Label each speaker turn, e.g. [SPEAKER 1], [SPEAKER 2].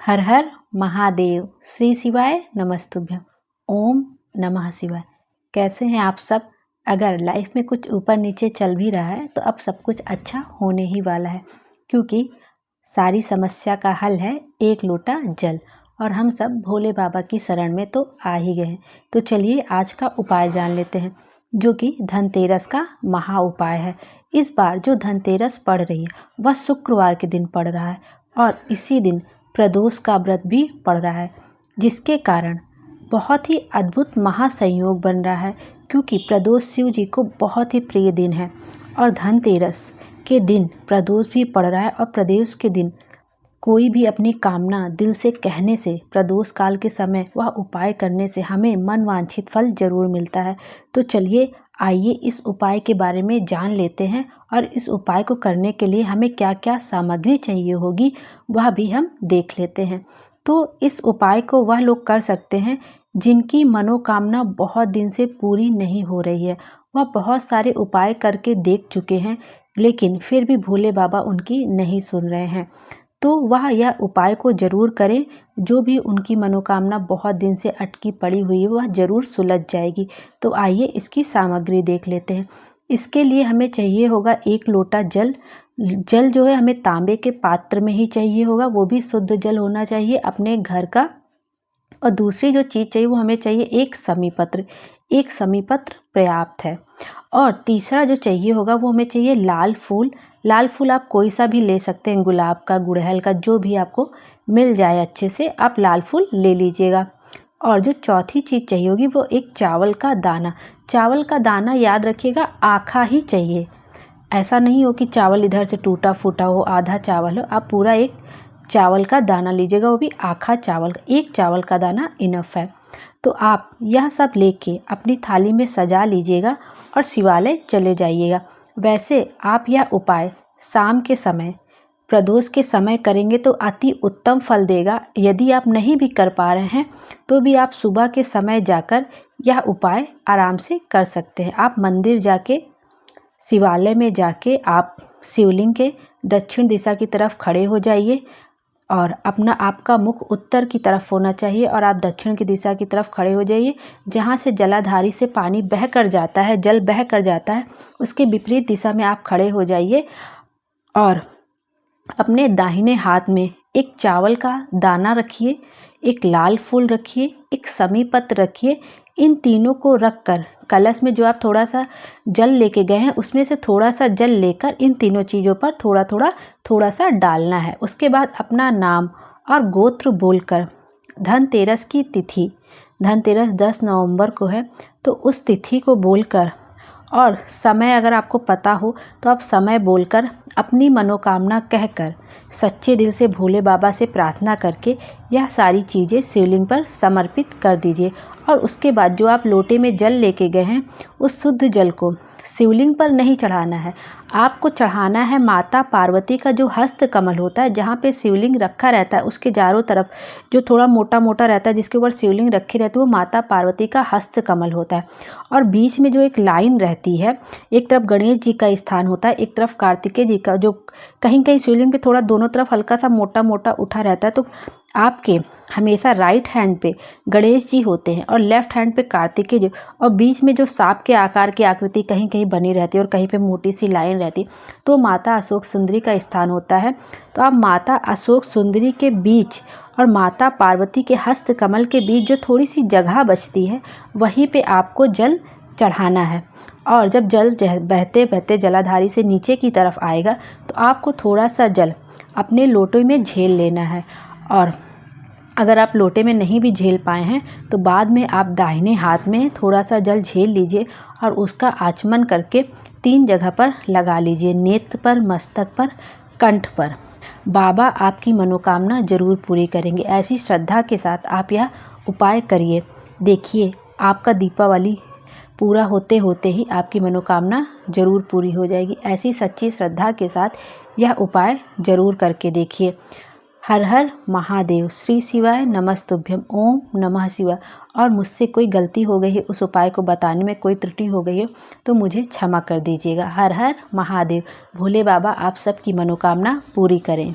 [SPEAKER 1] हर हर महादेव। श्री शिवाय नमस्तुभ्यम। ओम नमः शिवाय। कैसे हैं आप सब? अगर लाइफ में कुछ ऊपर नीचे चल भी रहा है तो अब सब कुछ अच्छा होने ही वाला है, क्योंकि सारी समस्या का हल है एक लोटा जल। और हम सब भोले बाबा की शरण में तो आ ही गए हैं। तो चलिए आज का उपाय जान लेते हैं, जो कि धनतेरस का महा उपाय है। इस बार जो धनतेरस पड़ रही है वह शुक्रवार के दिन पड़ रहा है और इसी दिन प्रदोष का व्रत भी पड़ रहा है, जिसके कारण बहुत ही अद्भुत महासंयोग बन रहा है। क्योंकि प्रदोष शिव जी को बहुत ही प्रिय दिन है और धनतेरस के दिन प्रदोष भी पड़ रहा है। और प्रदोष के दिन कोई भी अपनी कामना दिल से कहने से, प्रदोष काल के समय वह उपाय करने से हमें मनवांछित फल जरूर मिलता है। तो चलिए आइए इस उपाय के बारे में जान लेते हैं और इस उपाय को करने के लिए हमें क्या क्या सामग्री चाहिए होगी वह भी हम देख लेते हैं। तो इस उपाय को वह लोग कर सकते हैं जिनकी मनोकामना बहुत दिन से पूरी नहीं हो रही है। वह बहुत सारे उपाय करके देख चुके हैं, लेकिन फिर भी भोले बाबा उनकी नहीं सुन रहे हैं। तो वह यह उपाय को जरूर करें। जो भी उनकी मनोकामना बहुत दिन से अटकी पड़ी हुई है वह जरूर सुलझ जाएगी। तो आइए इसकी सामग्री देख लेते हैं। इसके लिए हमें चाहिए होगा 1 लोटा जल। जल जो है हमें तांबे के पात्र में ही चाहिए होगा, वो भी शुद्ध जल होना चाहिए अपने घर का। और दूसरी जो चीज़ चाहिए वो हमें चाहिए एक समीपत्र। एक समीपत्र पर्याप्त है। और तीसरा जो चाहिए होगा वो हमें चाहिए लाल फूल। लाल फूल आप कोई सा भी ले सकते हैं, गुलाब का, गुड़हल का, जो भी आपको मिल जाए अच्छे से आप लाल फूल ले लीजिएगा। और जो चौथी चीज़ चाहिए होगी वो एक चावल का दाना। चावल का दाना याद रखिएगा आखा ही चाहिए। ऐसा नहीं हो कि चावल इधर से टूटा फूटा हो, आधा चावल हो। आप पूरा एक चावल का दाना लीजिएगा, वो भी आखा चावल का। एक चावल का दाना इनफ है। तो आप यह सब लेके अपनी थाली में सजा लीजिएगा और शिवालय चले जाइएगा। वैसे आप यह उपाय शाम के समय, प्रदोष के समय करेंगे तो अति उत्तम फल देगा। यदि आप नहीं भी कर पा रहे हैं तो भी आप सुबह के समय जाकर यह उपाय आराम से कर सकते हैं। आप मंदिर जाके, शिवालय में जाके आप शिवलिंग के दक्षिण दिशा की तरफ खड़े हो जाइए और आपका मुख उत्तर की तरफ होना चाहिए और आप दक्षिण की दिशा की तरफ खड़े हो जाइए। जहाँ से जलाधारी से पानी बह कर जाता है, जल बह कर जाता है, उसके विपरीत दिशा में आप खड़े हो जाइए और अपने दाहिने हाथ में एक चावल का दाना रखिए, एक लाल फूल रखिए, एक समीपत्र रखिए। इन तीनों को रखकर कलश में जो आप थोड़ा सा जल लेके गए हैं उसमें से थोड़ा सा जल लेकर इन तीनों चीज़ों पर थोड़ा सा डालना है। उसके बाद अपना नाम और गोत्र बोलकर धनतेरस की तिथि, धनतेरस 10 नवंबर को है, तो उस तिथि को बोलकर और समय अगर आपको पता हो तो आप समय बोलकर अपनी मनोकामना कहकर सच्चे दिल से भोले बाबा से प्रार्थना करके यह सारी चीज़ें शिवलिंग पर समर्पित कर दीजिए। और उसके बाद जो आप लोटे में जल लेके गए हैं उस शुद्ध जल को शिवलिंग पर नहीं चढ़ाना है, आपको चढ़ाना है माता पार्वती का जो हस्त कमल होता है, जहाँ पे शिवलिंग रखा रहता है उसके चारों तरफ जो थोड़ा मोटा मोटा रहता है जिसके ऊपर शिवलिंग रखी रहती है वो माता पार्वती का हस्त कमल होता है। और बीच में जो एक लाइन रहती है, एक तरफ गणेश जी का स्थान होता है, एक तरफ कार्तिकेय जी का, जो कहीं कहीं शिवलिंग पे थोड़ा दोनों तरफ हल्का सा मोटा मोटा उठा रहता है। तो आपके हमेशा राइट हैंड पे गणेश जी होते हैं और लेफ्ट हैंड पे कार्तिकेय जी, और बीच में जो सांप के आकार की आकृति कहीं कहीं बनी रहती है और कहीं पे मोटी सी लाइन रहती है, तो माता अशोक सुंदरी का स्थान होता है। तो आप माता अशोक सुंदरी के बीच और माता पार्वती के हस्त कमल के बीच जो थोड़ी सी जगह बचती है वहीं पे आपको जल चढ़ाना है। और जब जल बहते बहते जलाधारी से नीचे की तरफ आएगा तो आपको थोड़ा सा जल अपने लोटे में झेल लेना है। और अगर आप लोटे में नहीं भी झेल पाए हैं तो बाद में आप दाहिने हाथ में थोड़ा सा जल झेल लीजिए और उसका आचमन करके 3 जगह पर लगा लीजिए, नेत्र पर, मस्तक पर, कंठ पर। बाबा आपकी मनोकामना जरूर पूरी करेंगे। ऐसी श्रद्धा के साथ आप यह उपाय करिए। देखिए आपका दीपावली पूरा होते होते ही आपकी मनोकामना जरूर पूरी हो जाएगी। ऐसी सच्ची श्रद्धा के साथ यह उपाय जरूर करके देखिए। हर हर महादेव। श्री शिवाय नमस्तुभ्यम। ओम नमः शिवाय। और मुझसे कोई गलती हो गई है, उस उपाय को बताने में कोई त्रुटि हो गई है तो मुझे क्षमा कर दीजिएगा। हर हर महादेव। भोले बाबा आप सबकी मनोकामना पूरी करें।